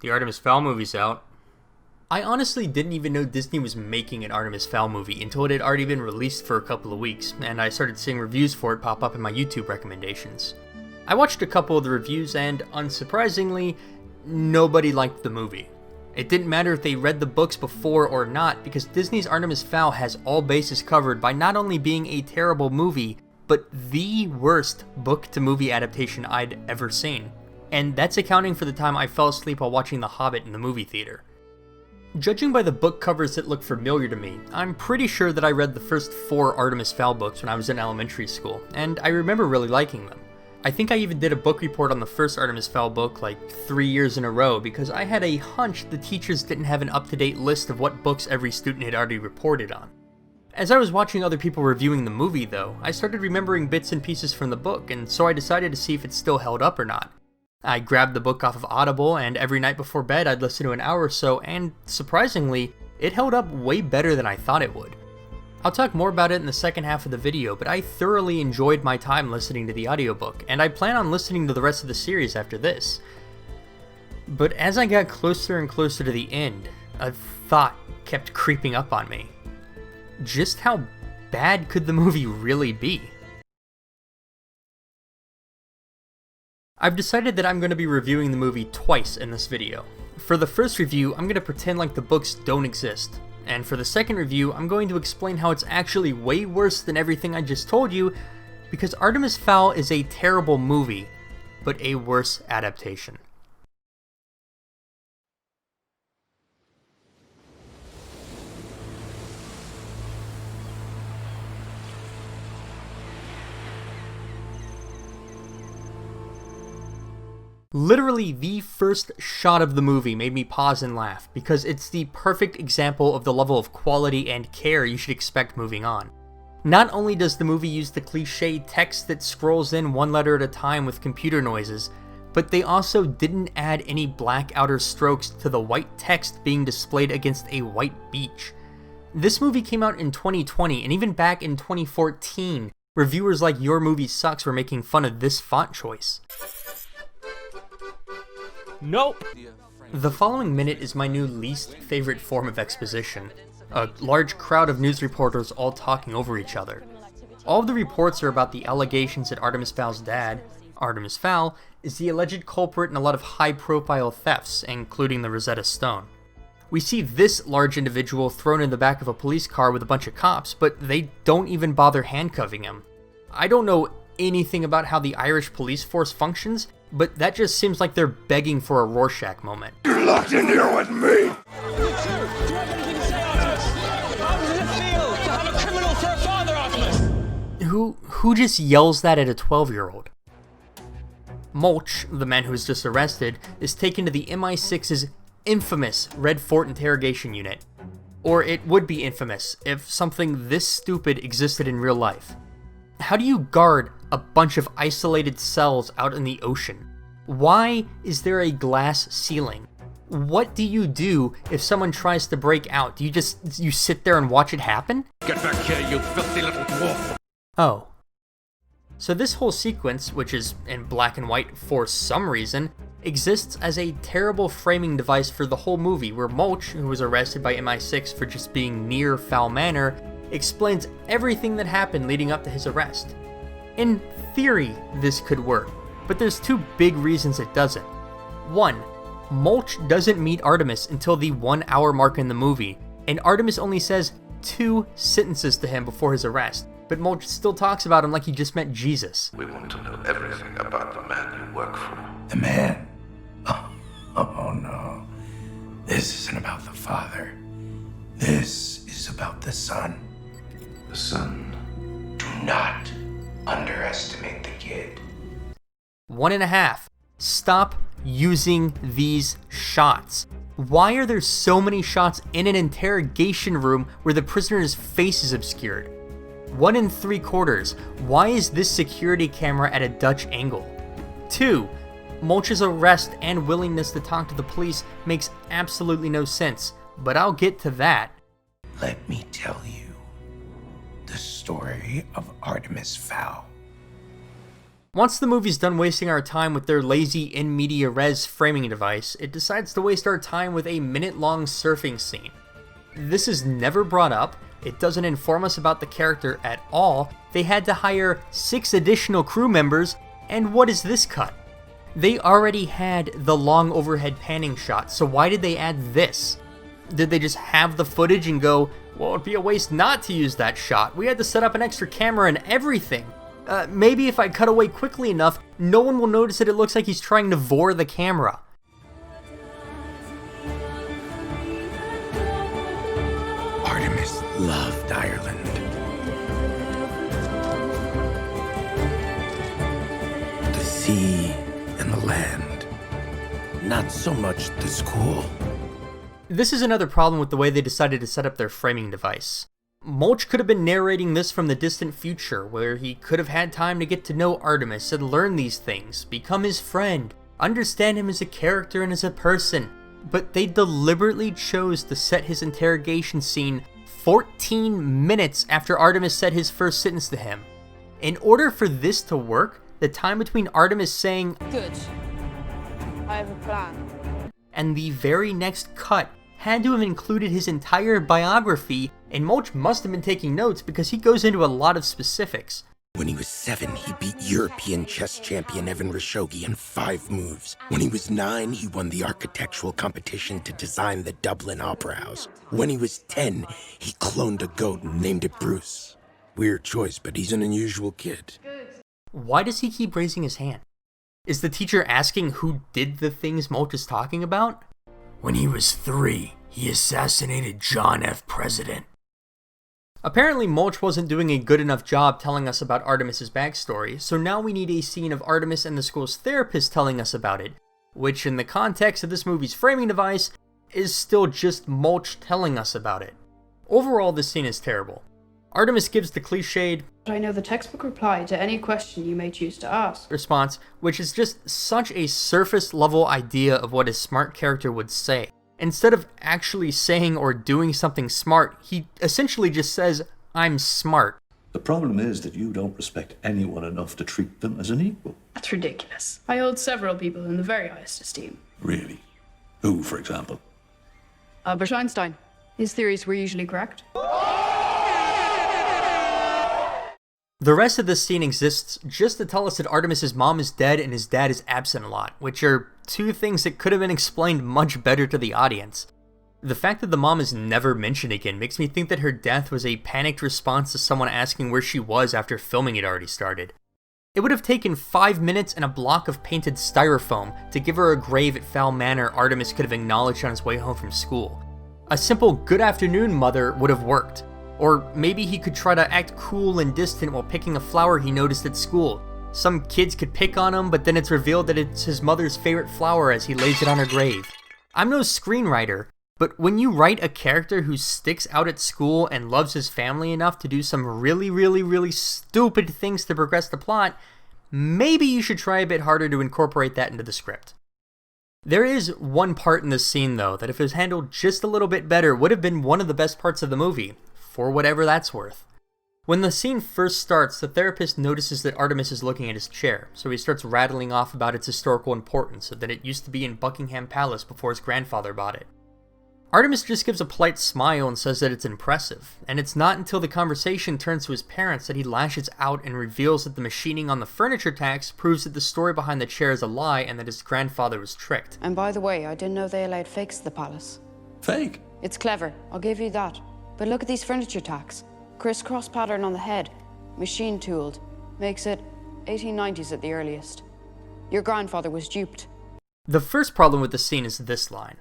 The Artemis Fowl movie's out. I honestly didn't even know Disney was making an Artemis Fowl movie until it had already been released for a couple of weeks, and I started seeing reviews for it pop up in my YouTube recommendations. I watched a couple of the reviews and, unsurprisingly, nobody liked the movie. It didn't matter if they read the books before or not, because Disney's Artemis Fowl has all bases covered by not only being a terrible movie, but the worst book-to-movie adaptation I'd ever seen. And that's accounting for the time I fell asleep while watching The Hobbit in the movie theater. Judging by the book covers that look familiar to me, I'm pretty sure that I read the first 4 Artemis Fowl books when I was in elementary school, and I remember really liking them. I think I even did a book report on the first Artemis Fowl book like 3 years in a row because I had a hunch the teachers didn't have an up-to-date list of what books every student had already reported on. As I was watching other people reviewing the movie though, I started remembering bits and pieces from the book, and so I decided to see if it still held up or not. I grabbed the book off of Audible, and every night before bed I'd listen to an hour or so, and surprisingly, it held up way better than I thought it would. I'll talk more about it in the second half of the video, but I thoroughly enjoyed my time listening to the audiobook, and I plan on listening to the rest of the series after this. But as I got closer and closer to the end, a thought kept creeping up on me. Just how bad could the movie really be? I've decided that I'm going to be reviewing the movie twice in this video. For the first review, I'm going to pretend like the books don't exist. And for the second review, I'm going to explain how it's actually way worse than everything I just told you, because Artemis Fowl is a terrible movie, but a worse adaptation. Literally, the first shot of the movie made me pause and laugh, because it's the perfect example of the level of quality and care you should expect moving on. Not only does the movie use the cliché text that scrolls in one letter at a time with computer noises, but they also didn't add any black outer strokes to the white text being displayed against a white beach. This movie came out in 2020, and even back in 2014, reviewers like Your Movie Sucks were making fun of this font choice. Nope! The following minute is my new least favorite form of exposition. A large crowd of news reporters all talking over each other. All of the reports are about the allegations that Artemis Fowl's dad, Artemis Fowl, is the alleged culprit in a lot of high-profile thefts, including the Rosetta Stone. We see this large individual thrown in the back of a police car with a bunch of cops, but they don't even bother handcuffing him. I don't know anything about how the Irish police force functions, but that just seems like they're begging for a Rorschach moment. You're locked in here with me! Do you have anything to say, Artemis? How does it feel to have a criminal for a father, Artemis? Who just yells that at a 12-year-old? Mulch, the man who was just arrested, is taken to the MI6's infamous Red Fort interrogation unit. Or it would be infamous if something this stupid existed in real life. How do you guard a bunch of isolated cells out in the ocean? Why is there a glass ceiling? What do you do if someone tries to break out? Do you sit there and watch it happen? Get back here, you filthy little dwarf! Oh. So this whole sequence, which is in black and white for some reason, exists as a terrible framing device for the whole movie, where Mulch, who was arrested by MI6 for just being near Fowl Manor, explains everything that happened leading up to his arrest. In theory, this could work, but there's 2 big reasons it doesn't. 1, Mulch doesn't meet Artemis until the 1-hour mark in the movie, and Artemis only says 2 sentences to him before his arrest, but Mulch still talks about him like he just met Jesus. We want to know everything about the man you work for. The man? Oh no. This isn't about the father. This is about the son. The son. Do not underestimate the kid. 1.5. Stop using these shots. Why are there so many shots in an interrogation room where the prisoner's face is obscured? 1 3/4. Why is this security camera at a Dutch angle? 2. Mulch's arrest and willingness to talk to the police makes absolutely no sense, but I'll get to that. Let me tell you the story of Artemis Fowl. Once the movie's done wasting our time with their lazy in media res framing device, it decides to waste our time with a minute-long surfing scene. This is never brought up, it doesn't inform us about the character at all, they had to hire 6 additional crew members, and what is this cut? They already had the long overhead panning shot, so why did they add this? Did they just have the footage and go, well, it'd be a waste not to use that shot, we had to set up an extra camera and everything. Maybe if I cut away quickly enough, no one will notice that it looks like he's trying to vor the camera. Artemis loved Ireland. The sea and the land. Not so much the school. This is another problem with the way they decided to set up their framing device. Mulch could have been narrating this from the distant future, where he could have had time to get to know Artemis and learn these things, become his friend, understand him as a character and as a person. But they deliberately chose to set his interrogation scene 14 minutes after Artemis said his first sentence to him. In order for this to work, the time between Artemis saying, "Good. I have a plan," and the very next cut had to have included his entire biography, and Mulch must have been taking notes because he goes into a lot of specifics. When he was 7, he beat European chess champion Evan Khashoggi in 5 moves. When he was 9, he won the architectural competition to design the Dublin Opera House. When he was 10, he cloned a goat and named it Bruce. Weird choice, but he's an unusual kid. Why does he keep raising his hand? Is the teacher asking who did the things Mulch is talking about? When he was 3, he assassinated John F. President. Apparently Mulch wasn't doing a good enough job telling us about Artemis's backstory, so now we need a scene of Artemis and the school's therapist telling us about it, which in the context of this movie's framing device, is still just Mulch telling us about it. Overall, this scene is terrible. Artemis gives the cliched, "I know the textbook reply to any question you may choose to ask" response, which is just such a surface level idea of what a smart character would say. Instead of actually saying or doing something smart, he essentially just says, "I'm smart." The problem is that you don't respect anyone enough to treat them as an equal. That's ridiculous. I hold several people in the very highest esteem. Really? Who, for example? Albert Einstein. His theories were usually correct. The rest of this scene exists just to tell us that Artemis's mom is dead and his dad is absent a lot, which are 2 things that could have been explained much better to the audience. The fact that the mom is never mentioned again makes me think that her death was a panicked response to someone asking where she was after filming had already started. It would have taken 5 minutes and a block of painted styrofoam to give her a grave at Fowl Manor Artemis could have acknowledged on his way home from school. A simple "good afternoon, mother" would have worked. Or maybe he could try to act cool and distant while picking a flower he noticed at school. Some kids could pick on him, but then it's revealed that it's his mother's favorite flower as he lays it on her grave. I'm no screenwriter, but when you write a character who sticks out at school and loves his family enough to do some really stupid things to progress the plot, maybe you should try a bit harder to incorporate that into the script. There is one part in this scene, though, that if it was handled just a little bit better would have been one of the best parts of the movie, for whatever that's worth. When the scene first starts, the therapist notices that Artemis is looking at his chair, so he starts rattling off about its historical importance, and that it used to be in Buckingham Palace before his grandfather bought it. Artemis just gives a polite smile and says that it's impressive, and it's not until the conversation turns to his parents that he lashes out and reveals that the machining on the furniture tax proves that the story behind the chair is a lie and that his grandfather was tricked. And by the way, I didn't know they allowed fakes at the palace. Fake? It's clever, I'll give you that. But look at these furniture tacks. Crisscross pattern on the head, machine tooled. Makes it 1890s at the earliest. Your grandfather was duped. The first problem with the scene is this line.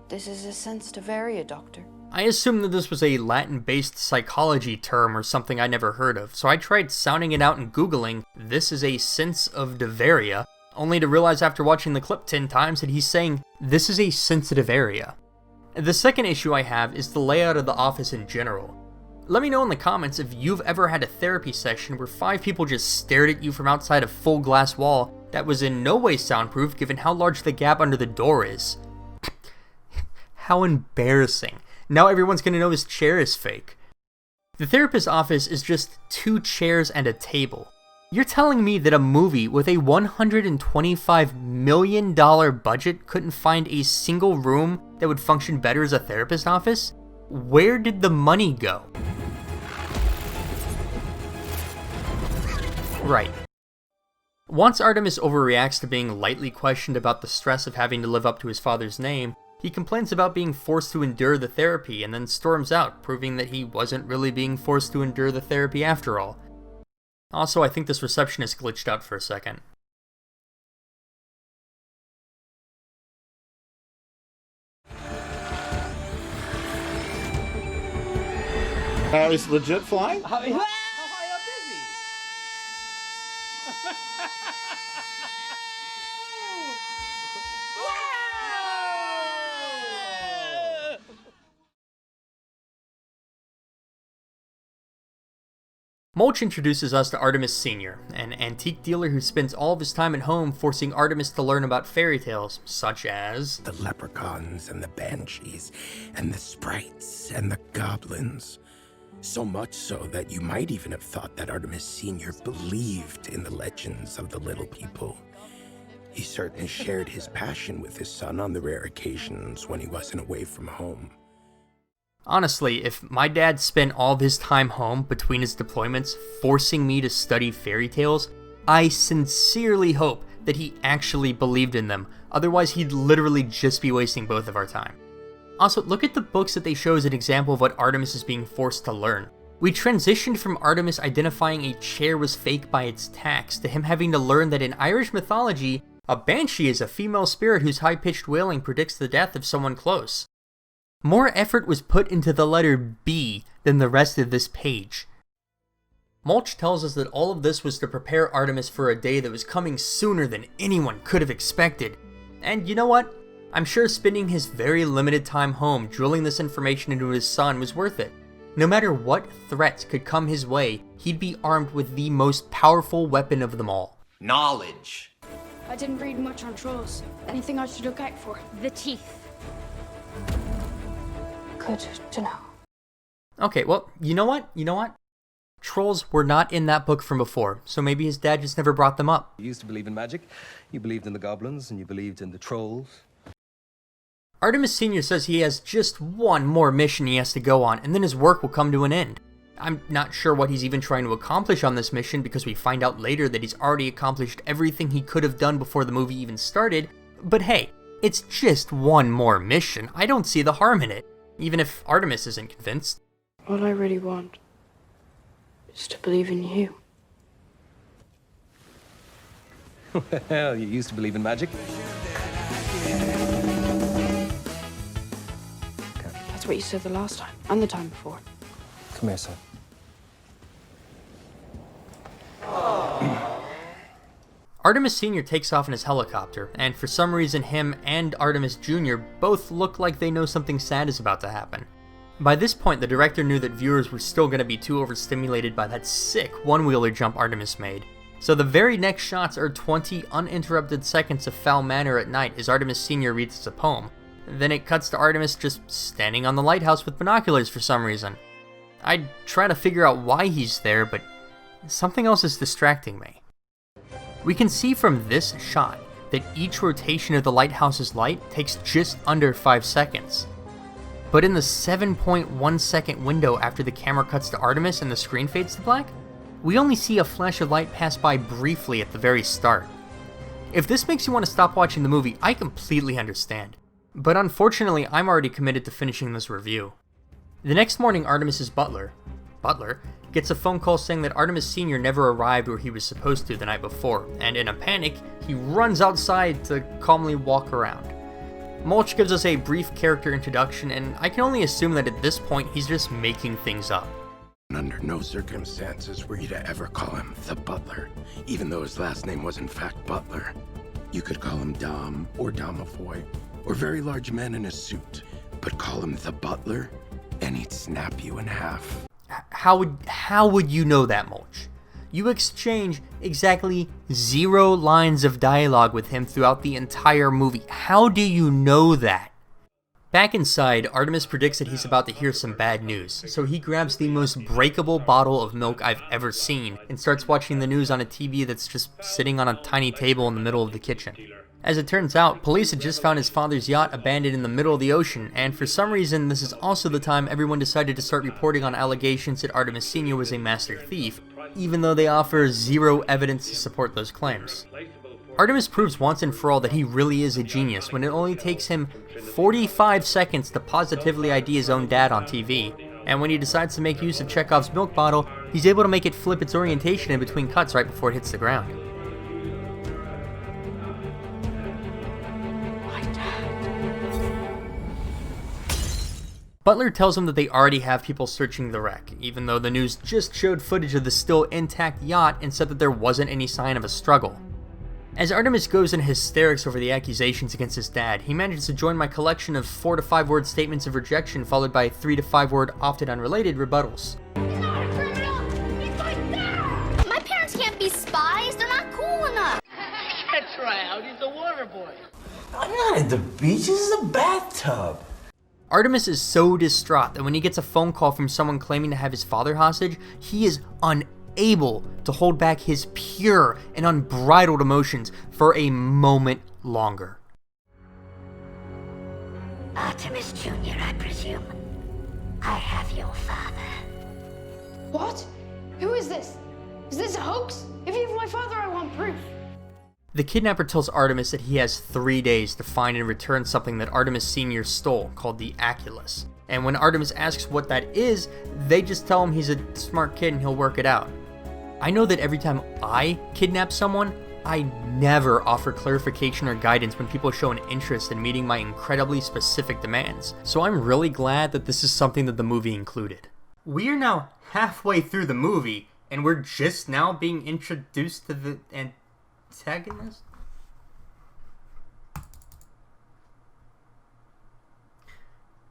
"This is a sensitive area, Doctor." I assumed that this was a Latin-based psychology term or something I never heard of, so I tried sounding it out and Googling, "this is a sense of Deveria," only to realize after watching the clip 10 times that he's saying, "this is a sensitive area." The second issue I have is the layout of the office in general. Let me know in the comments if you've ever had a therapy session where 5 people just stared at you from outside a full glass wall that was in no way soundproof given how large the gap under the door is. How embarrassing. Now everyone's gonna know his chair is fake. The therapist's office is just 2 chairs and a table. You're telling me that a movie with a $125 million budget couldn't find a single room that would function better as a therapist office? Where did the money go? Right. Once Artemis overreacts to being lightly questioned about the stress of having to live up to his father's name, he complains about being forced to endure the therapy and then storms out, proving that he wasn't really being forced to endure the therapy after all. Also, I think this receptionist glitched out for a second. Is legit flying? How high up is he? Mulch introduces us to Artemis Sr., an antique dealer who spends all of his time at home forcing Artemis to learn about fairy tales, such as The leprechauns and the banshees and the sprites and the goblins. So much so that you might even have thought that Artemis Sr. believed in the legends of the little people. He certainly shared his passion with his son on the rare occasions when he wasn't away from home. Honestly, if my dad spent all of his time home between his deployments forcing me to study fairy tales, I sincerely hope that he actually believed in them, otherwise he'd literally just be wasting both of our time. Also, look at the books that they show as an example of what Artemis is being forced to learn. We transitioned from Artemis identifying a chair was fake by its tacks to him having to learn that in Irish mythology, a banshee is a female spirit whose high-pitched wailing predicts the death of someone close. More effort was put into the letter B than the rest of this page. Mulch tells us that all of this was to prepare Artemis for a day that was coming sooner than anyone could have expected. And you know what? I'm sure spending his very limited time home drilling this information into his son was worth it. No matter what threats could come his way, he'd be armed with the most powerful weapon of them all. Knowledge. I didn't read much on trolls. Anything I should look out for? The teeth. Good to know. Okay, well, you know what? Trolls were not in that book from before, so maybe his dad just never brought them up. You used to believe in magic, you believed in the goblins, and you believed in the trolls. Artemis Sr. says he has just one more mission he has to go on, and then his work will come to an end. I'm not sure what he's even trying to accomplish on this mission because we find out later that he's already accomplished everything he could have done before the movie even started, but hey, it's just one more mission. I don't see the harm in it, even if Artemis isn't convinced. All I really want is to believe in you. Well, you used to believe in magic. That's what you said the last time, and the time before. Come here, son. Artemis Sr. takes off in his helicopter, and for some reason him and Artemis Jr. both look like they know something sad is about to happen. By this point, the director knew that viewers were still going to be too overstimulated by that sick one-wheeler jump Artemis made. So the very next shots are 20 uninterrupted seconds of Fowl Manor at night as Artemis Sr. reads a poem. Then it cuts to Artemis just standing on the lighthouse with binoculars for some reason. I try to figure out why he's there, but something else is distracting me. We can see from this shot that each rotation of the lighthouse's light takes just under 5 seconds. But in the 7.1 second window after the camera cuts to Artemis and the screen fades to black, we only see a flash of light pass by briefly at the very start. If this makes you want to stop watching the movie, I completely understand. But unfortunately, I'm already committed to finishing this review. The next morning, Artemis's butler, gets a phone call saying that Artemis Sr. never arrived where he was supposed to the night before, and in a panic, he runs outside to calmly walk around. Mulch gives us a brief character introduction, and I can only assume that at this point he's just making things up. Under no circumstances were you to ever call him the Butler, even though his last name was in fact Butler. You could call him Dom or Domovoy, or very large man in a suit, but call him the Butler, and he'd snap you in half. How would you know that, Mulch? You exchange exactly 0 lines of dialogue with him throughout the entire movie. How do you know that? Back inside, Artemis predicts that he's about to hear some bad news, so he grabs the most breakable bottle of milk I've ever seen and starts watching the news on a TV that's just sitting on a tiny table in the middle of the kitchen. As it turns out, police had just found his father's yacht abandoned in the middle of the ocean, and for some reason this is also the time everyone decided to start reporting on allegations that Artemis Sr. was a master thief, even though they offer zero evidence to support those claims. Artemis proves once and for all that he really is a genius when it only takes him 45 seconds to positively ID his own dad on TV, and when he decides to make use of Chekhov's milk bottle, he's able to make it flip its orientation in between cuts right before it hits the ground. Butler tells him that they already have people searching the wreck, even though the news just showed footage of the still intact yacht and said that there wasn't any sign of a struggle. As Artemis goes in hysterics over the accusations against his dad, he manages to join my collection of 4 to 5 word statements of rejection followed by 3 to 5 word, often unrelated, rebuttals. He's not a criminal! He's my dad! My parents can't be spies, they're not cool enough! Can't try out, he's a water boy. I'm not at the beach, this is a bathtub. Artemis is so distraught that when he gets a phone call from someone claiming to have his father hostage, he is unable to hold back his pure and unbridled emotions for a moment longer. Artemis Jr., I presume. I have your father. What? Who is this? Is this a hoax? If you have my father, I want proof. The kidnapper tells Artemis that he has 3 days to find and return something that Artemis Sr. stole, called the Aculus. And when Artemis asks what that is, they just tell him he's a smart kid and he'll work it out. I know that every time I kidnap someone, I never offer clarification or guidance when people show an interest in meeting my incredibly specific demands. So I'm really glad that this is something that the movie included. We are now halfway through the movie, and we're just now being introduced to the antagonist?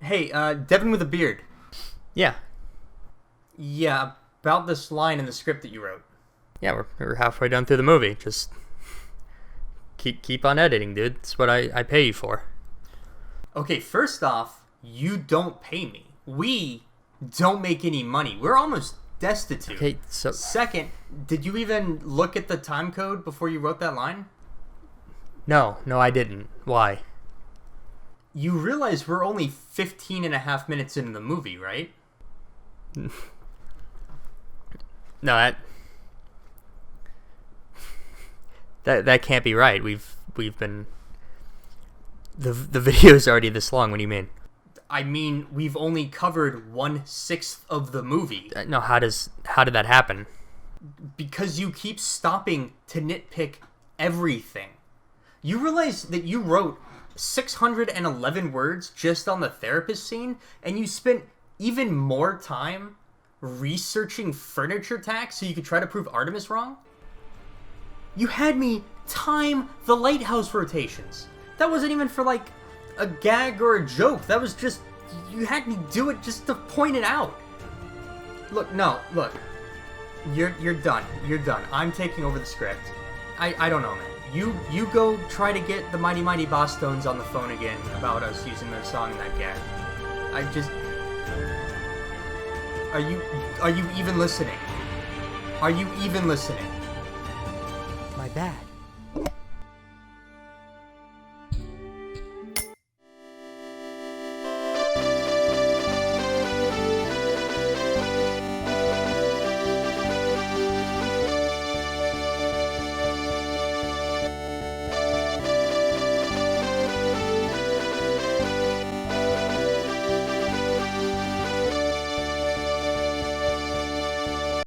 Hey, Devin with a beard. Yeah. Yeah, about this line in the script that you wrote. Yeah, we're halfway done through the movie. Just keep on editing, dude. It's what I pay you for. Okay, first off, you don't pay me. We don't make any money. We're almost destitute. Okay, so... Second, did you even look at the time code before you wrote that line? No, I didn't. Why? You realize we're only 15 and a half minutes into the movie, right? No, that can't be right. We've been... The video's already this long. What do you mean? I mean, we've only covered 1/6 of the movie. No, how did that happen? Because you keep stopping to nitpick everything. You realize that you wrote 611 words just on the therapist scene, and you spent even more time researching furniture tax so you could try to prove Artemis wrong? You had me time the lighthouse rotations. That wasn't even for like a gag or a joke. That was just, you had me do it just to point it out. Look, you're done. You're done. I'm taking over the script. I don't know, man. You go try to get the Mighty Mighty Boss Stones on the phone again about us using their song in that gag. Are you even listening? Are you even listening? My bad.